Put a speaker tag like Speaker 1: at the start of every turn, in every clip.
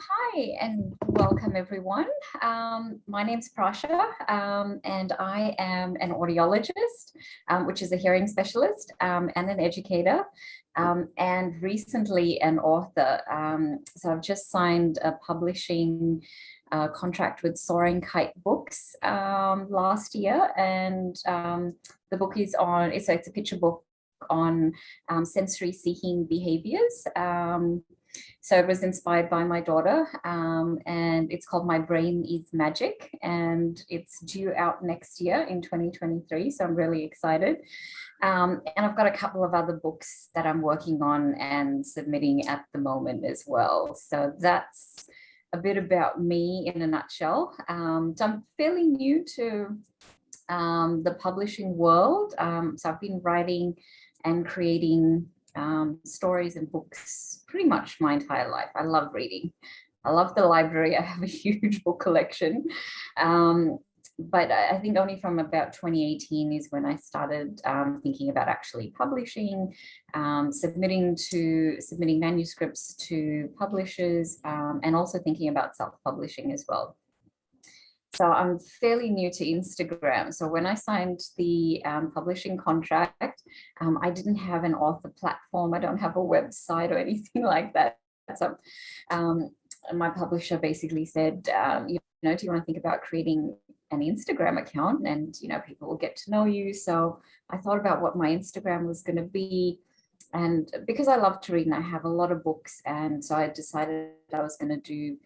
Speaker 1: Hi and welcome everyone. My name's Prasha and I am an audiologist, which is a hearing specialist and an educator and recently an author. So I've just signed a publishing contract with Soaring Kite Books last year, and the book is on, it's a picture book on sensory seeking behaviors. So it was inspired by my daughter, and it's called My Brain is Magic, and it's due out next year in 2023. So I'm really excited. And I've got a couple of other books that I'm working on and submitting at the moment as well. So that's a bit about me in a nutshell. So I'm fairly new to the publishing world. So I've been writing and creating stories and books pretty much my entire life. I love reading. I love the library. I have a huge book collection. But I think only from about 2018 is when I started thinking about actually publishing, submitting manuscripts to publishers, and also thinking about self-publishing as well. So I'm fairly new to Instagram. So when I signed the publishing contract, I didn't have an author platform. I don't have a website or anything like that. So my publisher basically said, do you want to think about creating an Instagram account, and people will get to know you. So I thought about what my Instagram was going to be. And because I love to read and I have a lot of books, and so I decided I was going to do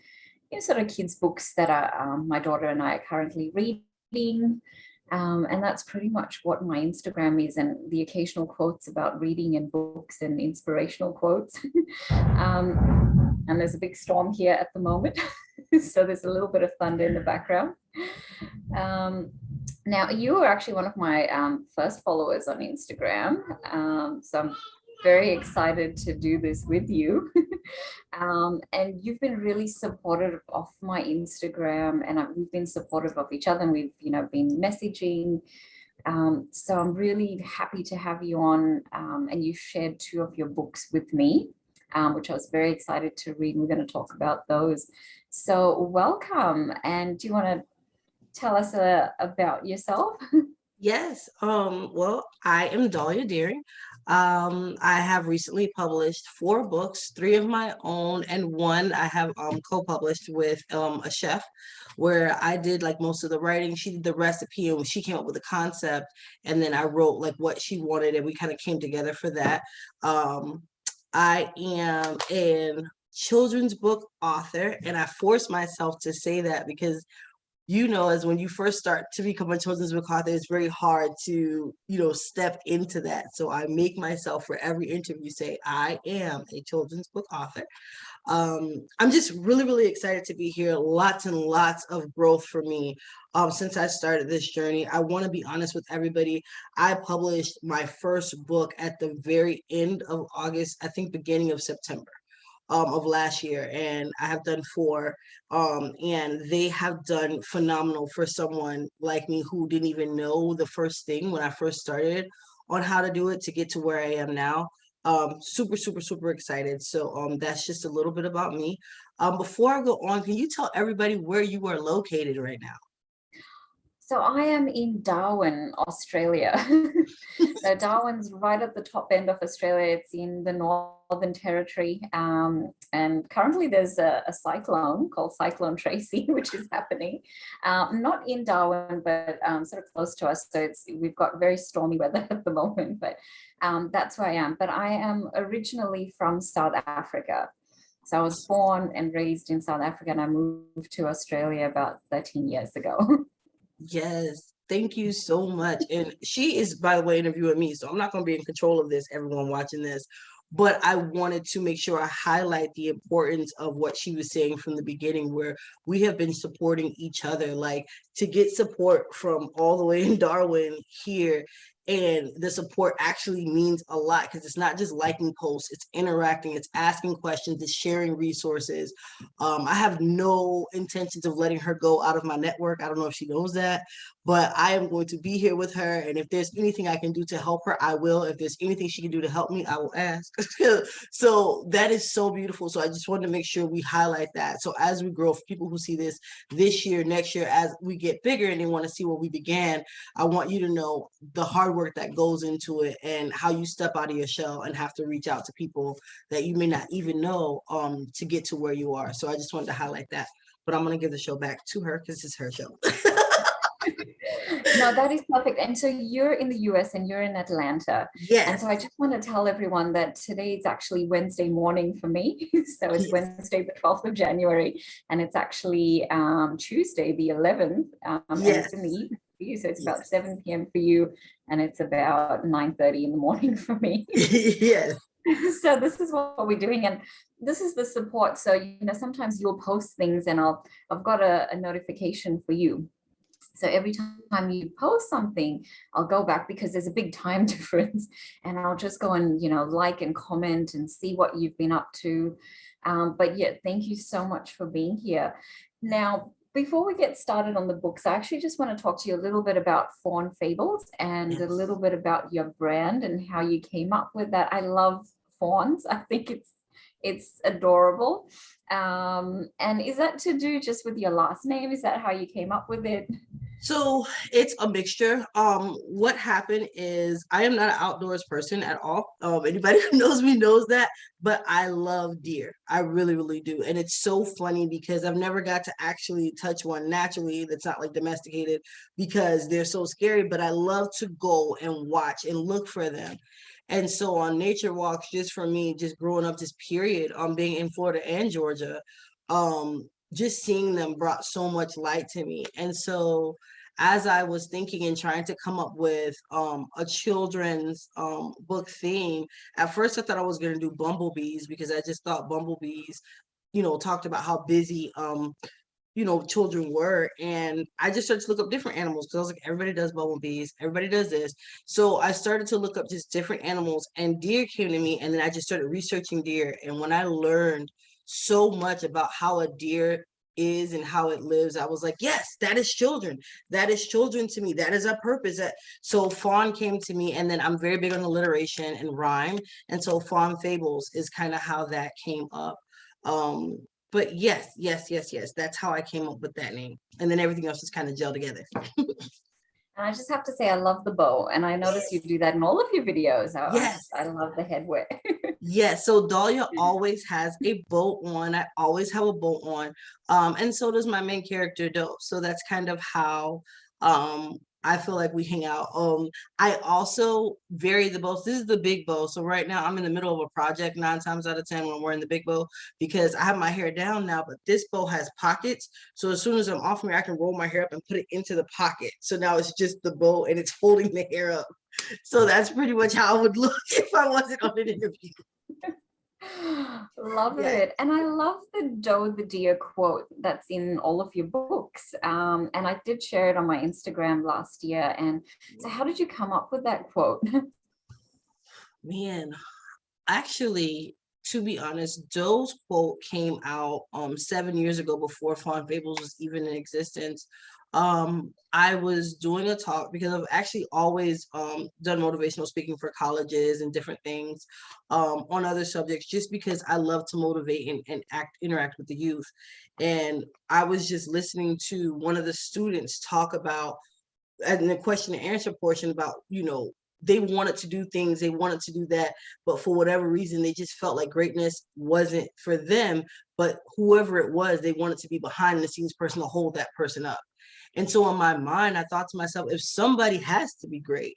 Speaker 1: sort of kids books that are my daughter and I are currently reading, and that's pretty much what my Instagram is, and the occasional quotes about reading and books and inspirational quotes. And there's a big storm here at the moment, so there's a little bit of thunder in the background. Now, you were actually one of my first followers on Instagram, so I'm very excited to do this with you. And you've been really supportive of my Instagram, and we've been supportive of each other, and we've been messaging. So I'm really happy to have you on, and you shared 2 of your books with me, which I was very excited to read. We're going to talk about those. So welcome. And do you want to tell us about yourself?
Speaker 2: Yes. Well, I am Dollyah Deering. I have recently published 4 books, 3 of my own, and 1 I have co-published with a chef, where I did like most of the writing. She did the recipe, and she came up with the concept, and then I wrote like what she wanted, and we kind of came together for that. I am a children's book author, and I forced myself to say that because as when you first start to become a children's book author, it's very hard to, step into that. So I make myself for every interview say, I am a children's book author. I'm just really, really excited to be here. Lots and lots of growth for me since I started this journey. I want to be honest with everybody. I published my first book at the very end of August, I think beginning of September. Of last year, and I have done 4, and they have done phenomenal for someone like me who didn't even know the first thing when I first started on how to do it to get to where I am now. Super, super, super excited. So that's just a little bit about me. Before I go on, can you tell everybody where you are located right now?
Speaker 1: So I am in Darwin, Australia. So Darwin's right at the top end of Australia. It's in the Northern Territory. And currently there's a cyclone called Cyclone Tracy, which is happening. Not in Darwin, but sort of close to us. So we've got very stormy weather at the moment, but that's where I am. But I am originally from South Africa. So I was born and raised in South Africa, and I moved to Australia about 13 years ago.
Speaker 2: Yes, thank you so much. And she is, by the way, interviewing me, so I'm not going to be in control of this, everyone watching this. But I wanted to make sure I highlight the importance of what she was saying from the beginning, where we have been supporting each other, like to get support from all the way in Darwin here. And the support actually means a lot because it's not just liking posts, it's interacting, it's asking questions, it's sharing resources. I have no intentions of letting her go out of my network. I don't know if she knows that, but I am going to be here with her. And if there's anything I can do to help her, I will. If there's anything she can do to help me, I will ask. So that is so beautiful. So I just wanted to make sure we highlight that. So as we grow, for people who see this year, next year, as we get bigger and they want to see where we began, I want you to know the hard work that goes into it and how you step out of your shell and have to reach out to people that you may not even know to get to where you are. So I just wanted to highlight that. But I'm going to give the show back to her because it's her show.
Speaker 1: No, that is perfect. And so you're in the US and you're in Atlanta.
Speaker 2: Yes.
Speaker 1: And so I just want to tell everyone that today is actually Wednesday morning for me. So it's Wednesday, the 12th of January, and it's actually Tuesday, the 11th, and it's in the evening for you. So it's about 7 p.m. for you, and it's about 9:30 in the morning for me.
Speaker 2: Yes.
Speaker 1: So this is what we're doing, and this is the support. So, you know, sometimes you'll post things and I've got a notification for you. So every time you post something, I'll go back because there's a big time difference, and I'll just go and, you know, like and comment and see what you've been up to. But yeah, thank you so much for being here. Now, before we get started on the books, I actually just want to talk to you a little bit about Fawn Fables and a little bit about your brand and how you came up with that. I love fawns. I think it's adorable. And is that to do just with your last name? Is that how you came up with it?
Speaker 2: So it's a mixture. What happened is I am not an outdoors person at all. Anybody who knows me knows that, but I love deer. I really, really do. And it's so funny because I've never got to actually touch one naturally that's not like domesticated because they're so scary, but I love to go and watch and look for them. And so on nature walks, just for me, just growing up this period, being in Florida and Georgia, just seeing them brought so much light to me. And so as I was thinking and trying to come up with a children's book theme, at first I thought I was going to do bumblebees because I just thought bumblebees, you know, talked about how busy you know, children were. And I just started to look up different animals because I was like, everybody does bumblebees, everybody does this. So I started to look up just different animals, and deer came to me. And then I just started researching deer. And when I learned so much about how a deer is and how it lives, I was like, yes, that is children. That is children to me. That is a purpose. So fawn came to me, and then I'm very big on alliteration and rhyme. And so Fawn Fables is kind of how that came up. But yes, that's how I came up with that name. And then everything else just kind of gelled together.
Speaker 1: And I just have to say, I love the bow. And I notice you do that in all of your videos.
Speaker 2: Yes.
Speaker 1: I love the headwear.
Speaker 2: Yes. So Dollyah always has a bow on. I always have a bow on. And so does my main character, Doe. So that's kind of how I feel like we hang out. I also vary the bows. This is the big bow. So right now I'm in the middle of a project 9 times out of 10 when I'm wearing the big bow because I have my hair down now, but this bow has pockets. So as soon as I'm off me, I can roll my hair up and put it into the pocket. So now it's just the bow and it's holding the hair up. So that's pretty much how I would look if I wasn't on an interview.
Speaker 1: Love it. And I love the Doe the Deer quote that's in all of your books. And I did share it on my Instagram last year. And so how did you come up with that quote?
Speaker 2: Man, actually, to be honest, Doe's quote came out 7 years ago before Fawn Fables was even in existence. I was doing a talk because I've actually always done motivational speaking for colleges and different things on other subjects, just because I love to motivate and interact with the youth. And I was just listening to one of the students talk about, in the question and answer portion, about, you know, they wanted to do things, they wanted to do that, but for whatever reason, they just felt like greatness wasn't for them, but whoever it was, they wanted to be behind the scenes person to hold that person up. And so in my mind, I thought to myself, if somebody has to be great,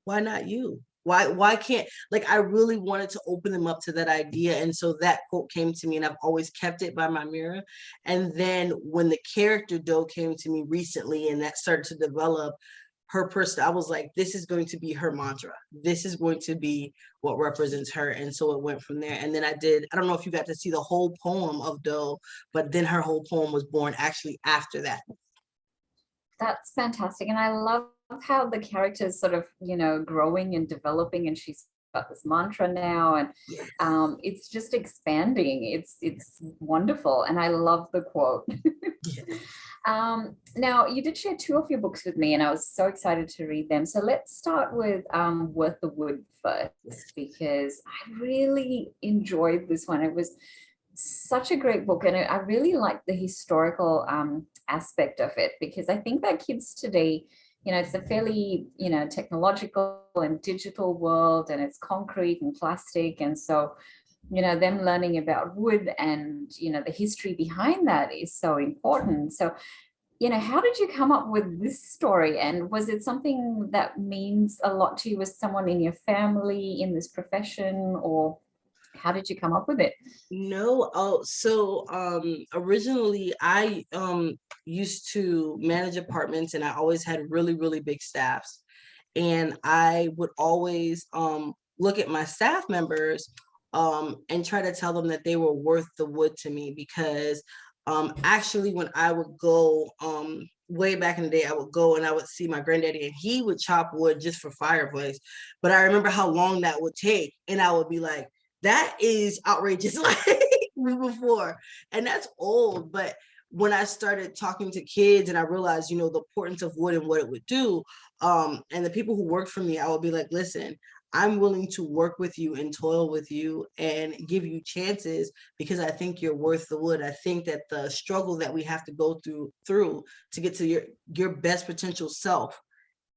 Speaker 2: why not you? Why can't, like, I really wanted to open them up to that idea. And so that quote came to me, and I've always kept it by my mirror. And then when the character Doe came to me recently and that started to develop her person, I was like, this is going to be her mantra. This is going to be what represents her. And so it went from there. And then I don't know if you got to see the whole poem of Doe, but then her whole poem was born actually after that.
Speaker 1: That's fantastic. And I love how the character's sort of, growing and developing, and she's got this mantra now, and
Speaker 2: Yes.
Speaker 1: it's just expanding. It's wonderful. And I love the quote.
Speaker 2: Yes.
Speaker 1: Now, you did share two of your books with me, and I was so excited to read them. So let's start with Worth the Wood first, because I really enjoyed this one. It was such a great book, and I really like the historical aspect of it, because I think that kids today, it's a fairly, technological and digital world, and it's concrete and plastic. And so, them learning about wood and, the history behind that is so important. So, how did you come up with this story? And was it something that means a lot to you as someone in your family in this profession, or how did you come up with it?
Speaker 2: No, so originally I used to manage apartments, and I always had really, really big staffs. And I would always look at my staff members and try to tell them that they were worth the wood to me, because actually when I would go way back in the day, I would go and I would see my granddaddy, and he would chop wood just for fireplace. But I remember how long that would take, and I would be like, that is outrageous, like before. And that's old. But when I started talking to kids and I realized, the importance of wood and what it would do, and the people who worked for me, I would be like, listen, I'm willing to work with you and toil with you and give you chances, because I think you're worth the wood. I think that the struggle that we have to go through to get to your best potential self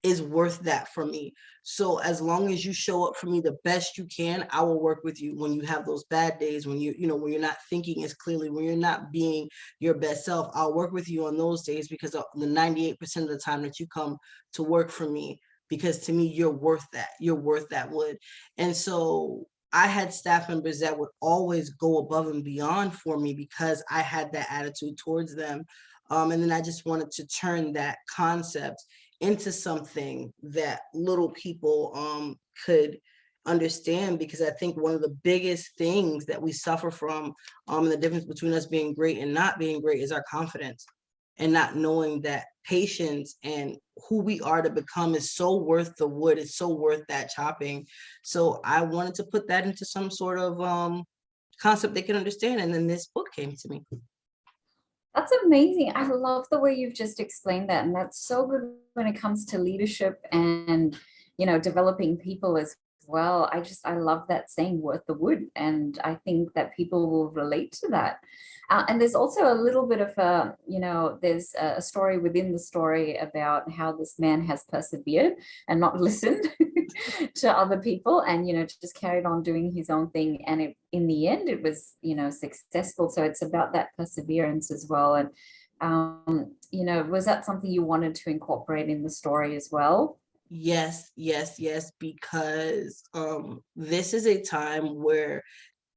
Speaker 2: is worth that for me. So as long as you show up for me the best you can, I will work with you when you have those bad days, when when you're not thinking as clearly, when you're not being your best self. I'll work with you on those days, because of the 98% of the time that you come to work for me, because to me, you're worth that. You're worth that wood. And so I had staff members that would always go above and beyond for me, because I had that attitude towards them. And then I just wanted to turn that concept into something that little people could understand, because I think one of the biggest things that we suffer from, the difference between us being great and not being great, is our confidence, and not knowing that patience and who we are to become is so worth the wood, it's so worth that chopping. So I wanted to put that into some sort of concept they can understand, and then this book came to me.
Speaker 1: That's amazing. I love the way you've just explained that. And that's so good when it comes to leadership and, developing people as well. I love that saying, worth the wood. And I think that people will relate to that. And there's also a little bit of there's a story within the story about how this man has persevered and not listened to other people, and, just carried on doing his own thing. And in the end, it was, successful. So it's about that perseverance as well. And, was that something you wanted to incorporate in the story as well?
Speaker 2: Yes, yes, yes, because this is a time where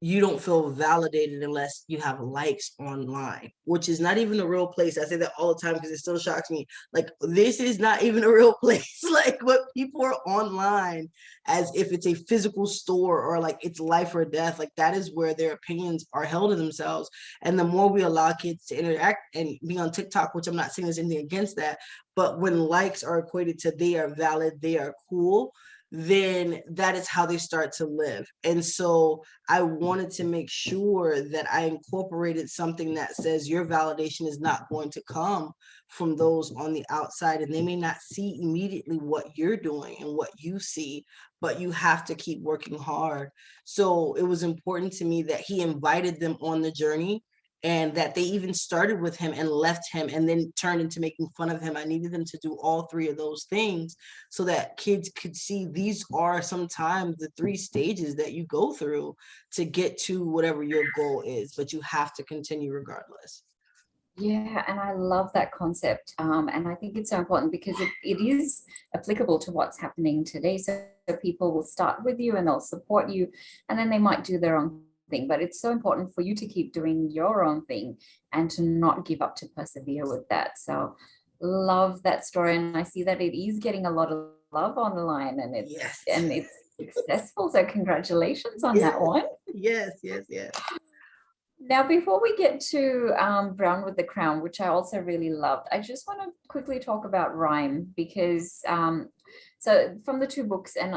Speaker 2: you don't feel validated unless you have likes online, which is not even a real place. I say that all the time because it still shocks me. Like, this is not even a real place. Like, what people are online as if it's a physical store, or like it's life or death. Like, that is where their opinions are held of themselves. And the more we allow kids to interact and be on TikTok, which I'm not saying there's anything against that, but when likes are equated to they are valid, they are cool, then that is how they start to live. And so I wanted to make sure that I incorporated something that says your validation is not going to come from those on the outside, and they may not see immediately what you're doing and what you see, but you have to keep working hard. So it was important to me that he invited them on the journey, and that they even started with him and left him and then turned into making fun of him. I needed them to do all three of those things so that kids could see these are sometimes the three stages that you go through to get to whatever your goal is, but you have to continue regardless.
Speaker 1: Yeah, and I love that concept. And I think it's so important because it is applicable to what's happening today. So people will start with you and they'll support you, and then they might do their own thing. But it's so important for you to keep doing your own thing and to not give up, to persevere with that. So love that story. And I see that it is getting a lot of love online, and
Speaker 2: Yes.
Speaker 1: it's successful. So congratulations on
Speaker 2: Yes.
Speaker 1: that one.
Speaker 2: Yes, yes, yes.
Speaker 1: Now, before we get to Brown with the Crown, which I also really loved, I just want to quickly talk about rhyme because so from the two books, and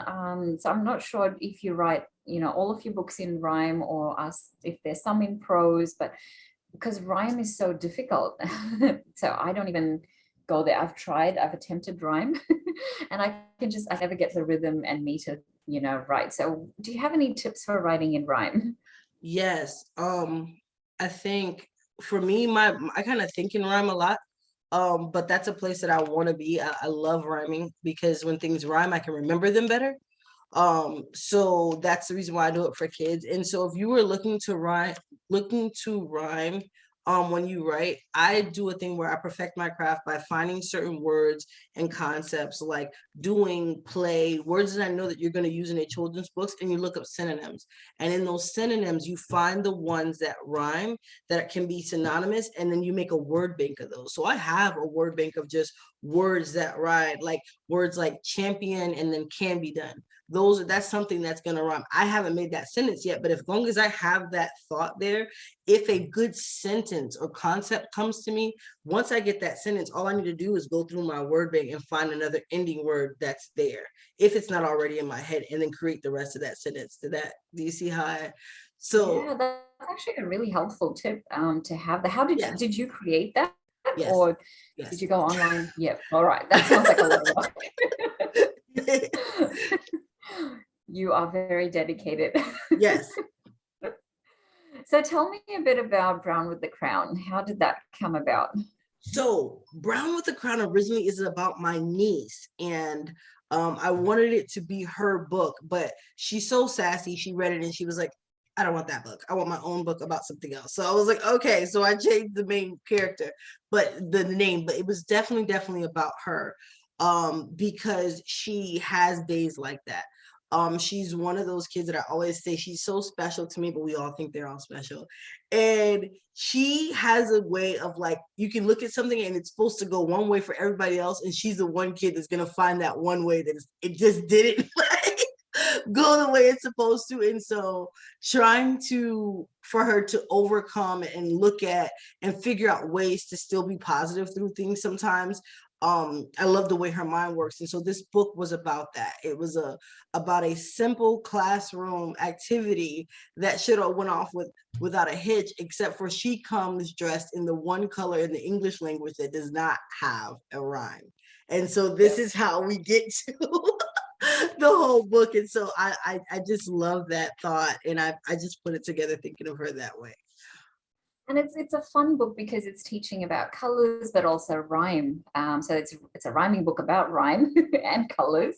Speaker 1: so I'm not sure if you write, all of your books in rhyme or if there's some in prose, but because rhyme is so difficult, so I don't even go there. I've attempted rhyme, and I never get the rhythm and meter, right. So, do you have any tips for writing in rhyme?
Speaker 2: Yes. I think for me, I kind of think in rhyme a lot. But that's a place that I want to be. I love rhyming because when things rhyme, I can remember them better. So that's the reason why I do it for kids. And so if you were looking to rhyme when you write, I do a thing where I perfect my craft by finding certain words and concepts, like doing play words that I know that you're going to use in a children's books, and you look up synonyms, and in those synonyms you find the ones that rhyme that can be synonymous, and then you make a word bank of those. So I have a word bank of just words that rhyme, like words like champion and then can be done. That's something that's going to rhyme. I haven't made that sentence yet, but as long as I have that thought there, if a good sentence or concept comes to me, once I get that sentence, all I need to do is go through my word bank and find another ending word that's there, if it's not already in my head, and then create the rest of that sentence to that. Do you see how
Speaker 1: Yeah,
Speaker 2: so
Speaker 1: that's actually a really helpful tip to have. How
Speaker 2: yes,
Speaker 1: did you create that,
Speaker 2: yes,
Speaker 1: or did
Speaker 2: yes.
Speaker 1: you go online? Yeah, all right. That sounds like a lot of work. You are very dedicated.
Speaker 2: Yes.
Speaker 1: So tell me a bit about Brown with the Crown. How did that come about?
Speaker 2: So Brown with the Crown originally is about my niece, and I wanted it to be her book, but she's so sassy. She read it and she was like, I don't want that book. I want my own book about something else. So I was like, okay. So I changed the main character, but the name, but it was definitely about her, because she has days like that. She's one of those kids that I always say she's so special to me, but we all think they're all special. And she has a way of, like, you can look at something and it's supposed to go one way for everybody else, and she's the one kid that's gonna find that one way that it just didn't like go the way it's supposed to. And so trying to for her to overcome and look at and figure out ways to still be positive through things sometimes. I love the way her mind works. And so this book was about that. It was about a simple classroom activity that should have went off without a hitch, except for she comes dressed in the one color in the English language that does not have a rhyme. And so this is how we get to the whole book. And so I just love that thought, and I just put it together thinking of her that way.
Speaker 1: And it's a fun book because it's teaching about colors, but also rhyme. So it's a rhyming book about rhyme and colors.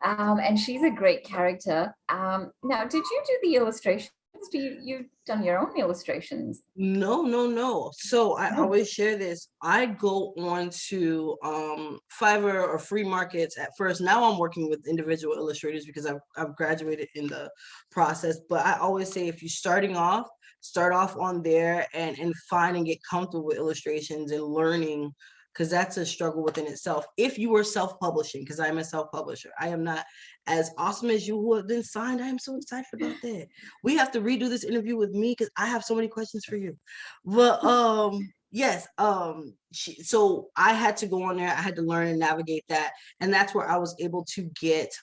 Speaker 1: And she's a great character. Now, did you do the illustrations? You've done your own illustrations?
Speaker 2: No, no, no. So I
Speaker 1: No.
Speaker 2: always share this. I go on to Fiverr or free markets at first. Now I'm working with individual illustrators because I've graduated in the process. But I always say, if you're starting off, start off on there and find and get comfortable with illustrations and learning, because that's a struggle within itself. If you were self-publishing, because I'm a self-publisher, I am not as awesome as you who have been signed. I am so excited about that. We have to redo this interview with me because I have so many questions for you. But yes, so I had to go on there. I had to learn and navigate that, and that's where I was able to get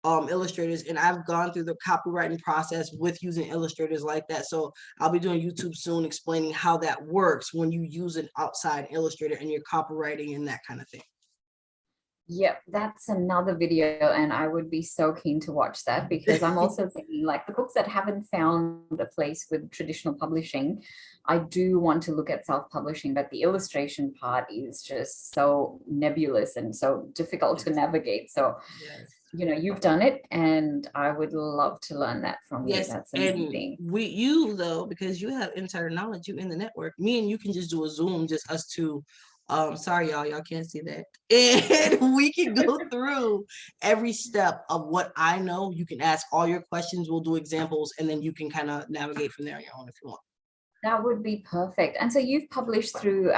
Speaker 2: illustrators, and I've gone through the copywriting process with using illustrators like that. So I'll be doing YouTube soon explaining how that works when you use an outside illustrator and you're copywriting and that kind of thing.
Speaker 1: Yep, that's another video, and I would be so keen to watch that because I'm also thinking, like, the books that haven't found a place with traditional publishing, I do want to look at self-publishing, but the illustration part is just so nebulous and so difficult to navigate. So,
Speaker 2: Yes.
Speaker 1: you've done it, and I would love to learn that from you.
Speaker 2: Yes,
Speaker 1: That's
Speaker 2: and
Speaker 1: amazing.
Speaker 2: you though, because you have insider knowledge, you in the network. Me and you can just do a Zoom, just us two. Sorry, y'all can't see that. And we can go through every step of what I know. You can ask all your questions, we'll do examples, and then you can kind of navigate from there on your own if you want.
Speaker 1: That would be perfect. And so you've published through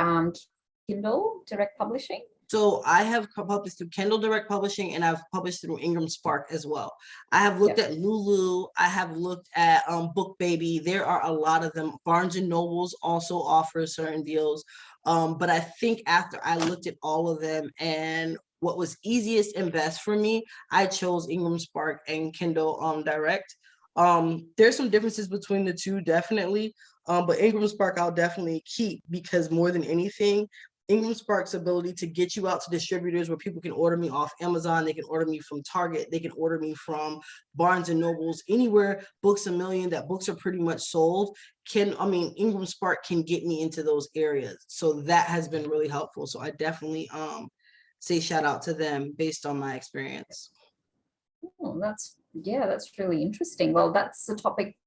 Speaker 1: Kindle, direct publishing?
Speaker 2: So I have published through Kindle Direct Publishing, and I've published through Ingram Spark as well. I have looked at Lulu. I have looked at Book Baby. There are a lot of them. Barnes and Nobles also offers certain deals. But I think after I looked at all of them and what was easiest and best for me, I chose Ingram Spark and Kindle Direct. There's some differences between the two, definitely. But Ingram Spark I'll definitely keep, because more than anything, Ingram Spark's ability to get you out to distributors where people can order me off Amazon, they can order me from Target, they can order me from Barnes and Nobles, anywhere Books A Million that books are pretty much sold. Ingram Spark can get me into those areas. So that has been really helpful. So I definitely say shout out to them based on my experience.
Speaker 1: Oh, that's really interesting. Well, that's a topic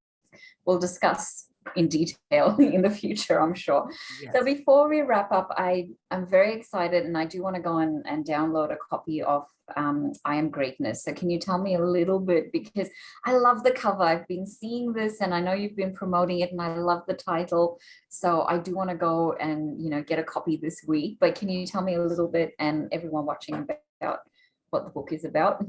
Speaker 1: we'll discuss in detail in the future, I'm sure.
Speaker 2: Yes.
Speaker 1: So before we wrap up, I'm very excited, and I do want to go and download a copy of I Am Greatness. So can you tell me a little bit, because I love the cover. I've been seeing this and I know you've been promoting it, and I love the title. So I do want to go and, you know, get a copy this week. But can you tell me a little bit, and everyone watching, about what the book is about?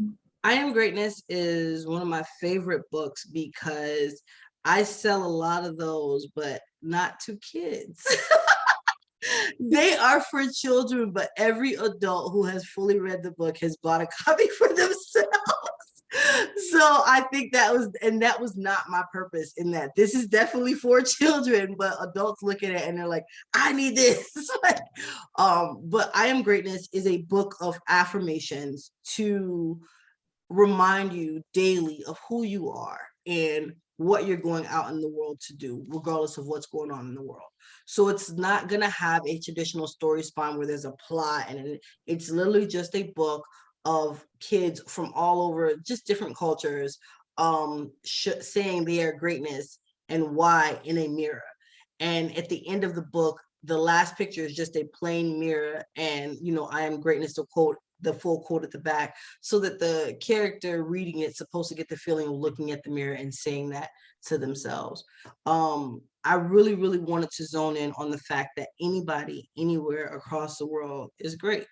Speaker 2: I Am Greatness is one of my favorite books because I sell a lot of those, but not to kids. They are for children, but every adult who has fully read the book has bought a copy for themselves. So I think that was not my purpose, in that this is definitely for children, but adults look at it and they're like, I need this. But I Am Greatness is a book of affirmations to remind you daily of who you are and what you're going out in the world to do, regardless of what's going on in the world. So it's not going to have a traditional story spine where there's a plot, and it's literally just a book of kids from all over, just different cultures, saying their greatness and why in a mirror. And at the end of the book, the last picture is just a plain mirror, and I am greatness, to quote the full quote at the back, so that the character reading it's supposed to get the feeling of looking at the mirror and saying that to themselves. I really, really wanted to zone in on the fact that anybody, anywhere across the world is great.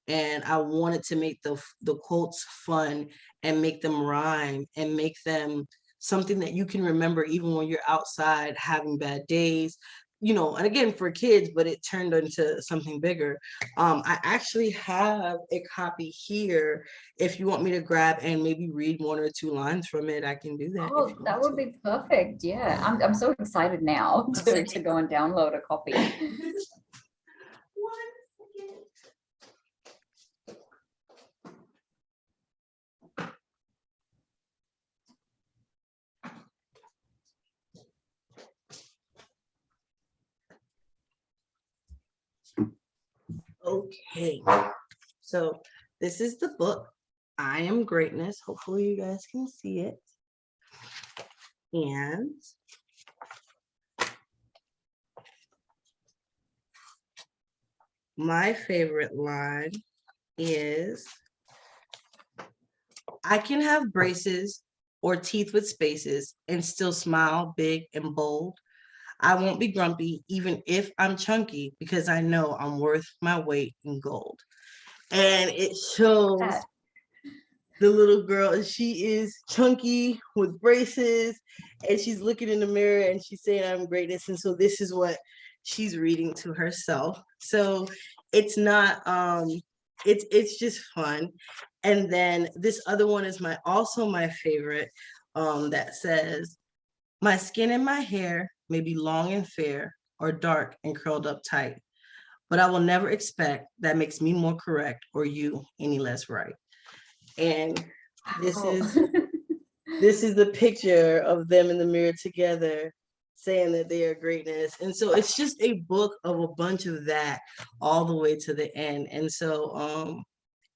Speaker 2: And I wanted to make the quotes fun and make them rhyme and make them something that you can remember even when you're outside having bad days, and again for kids, but it turned into something bigger. I actually have a copy here. If you want me to grab and maybe read one or two lines from it, I can do that.
Speaker 1: Oh, that would be perfect. Yeah, I'm so excited now to go and download a copy.
Speaker 2: Okay, so this is the book, I Am Greatness. Hopefully you guys can see it. And my favorite line is, I can have braces or teeth with spaces and still smile big and bold. I won't be grumpy even if I'm chunky, because I know I'm worth my weight in gold. And it shows the little girl, and she is chunky with braces, and she's looking in the mirror and she's saying, I'm greatness. And so this is what she's reading to herself. So it's not it's just fun. And then this other one is also my favorite, that says, my skin and my hair may be long and fair or dark and curled up tight, but I will never expect that makes me more correct or you any less right. And this is the picture of them in the mirror together saying that they are greatness. And so it's just a book of a bunch of that all the way to the end. And so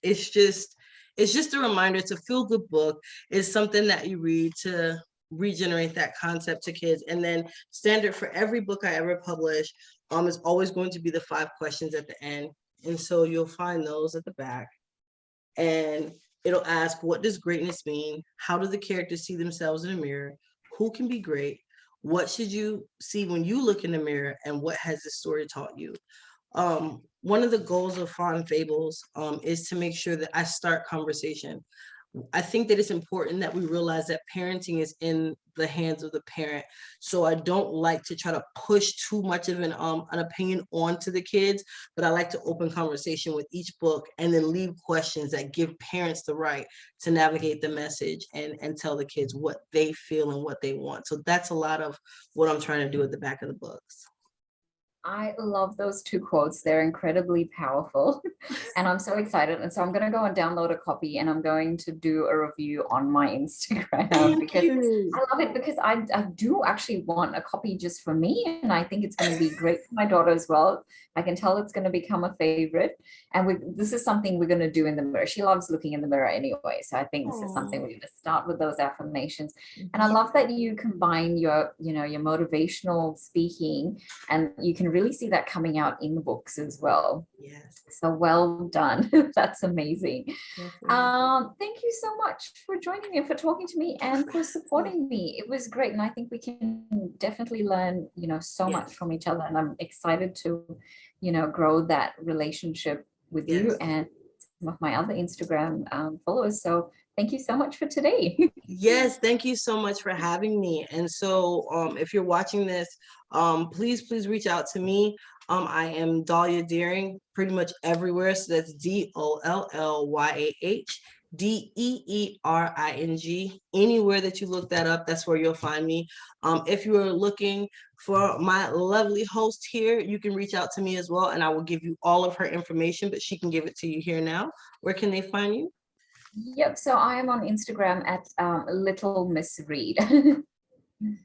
Speaker 2: it's just a reminder. It's a feel-good book. It's something that you read to regenerate that concept to kids. And then standard for every book I ever publish is always going to be the 5 questions at the end. And so you'll find those at the back. And it'll ask, what does greatness mean? How do the characters see themselves in a mirror? Who can be great? What should you see when you look in the mirror? And what has the story taught you? one of the goals of Fawn Fables is to make sure that I start conversation. I think that it's important that we realize that parenting is in the hands of the parent. So I don't like to try to push too much of an opinion onto the kids, but I like to open conversation with each book and then leave questions that give parents the right to navigate the message and tell the kids what they feel and what they want. So that's a lot of what I'm trying to do at the back of the books.
Speaker 1: I love those two quotes. They're incredibly powerful and I'm so excited. And so I'm going to go and download a copy and I'm going to do a review on my Instagram
Speaker 2: Thank
Speaker 1: because
Speaker 2: you.
Speaker 1: I love it because I do actually want a copy just for me. And I think it's going to be great for my daughter as well. I can tell it's going to become a favorite. And this is something we're going to do in the mirror. She loves looking in the mirror anyway. So I think this is something we're going to start with those affirmations. And I love that you combine your motivational speaking and you can really see that coming out in the books as well.
Speaker 2: Yes.
Speaker 1: So well done. That's amazing. Thank you so much for joining me and for talking to me and for supporting me. It was great. And I think we can definitely learn, so much from each other. And I'm excited to, grow that relationship with you and some of my other Instagram followers. So thank you so much for today.
Speaker 2: Yes, thank you so much for having me. And so if you're watching this, please reach out to me. I am Dollyah Deering pretty much everywhere. So that's DOLLYAHDEERING. Anywhere that you look that up, that's where you'll find me. If you are looking for my lovely host here, you can reach out to me as well, and I will give you all of her information, but she can give it to you here now. Where can they find you?
Speaker 1: Yep. So I am on Instagram at Little Miss Read.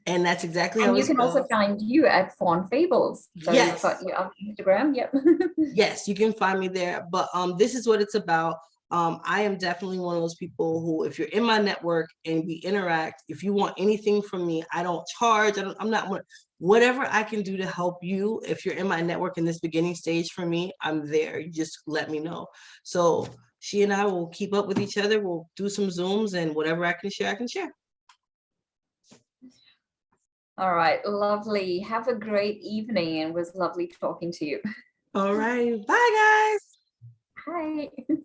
Speaker 2: And that's exactly
Speaker 1: And
Speaker 2: how
Speaker 1: you
Speaker 2: it's
Speaker 1: can also
Speaker 2: spelled.
Speaker 1: find you at Fawn Fables. So you've
Speaker 2: Yes.
Speaker 1: got your Instagram. Yep.
Speaker 2: Yes, you can find me there. But this is what it's about. I am definitely one of those people who, if you're in my network and we interact, if you want anything from me, I don't charge. I'm not whatever I can do to help you. If you're in my network in this beginning stage for me, I'm there. You just let me know. So she and I will keep up with each other. We'll do some Zooms and whatever I can share, I can share.
Speaker 1: All right. Lovely. Have a great evening. And it was lovely talking to you.
Speaker 2: All right. Bye, guys.
Speaker 1: Bye.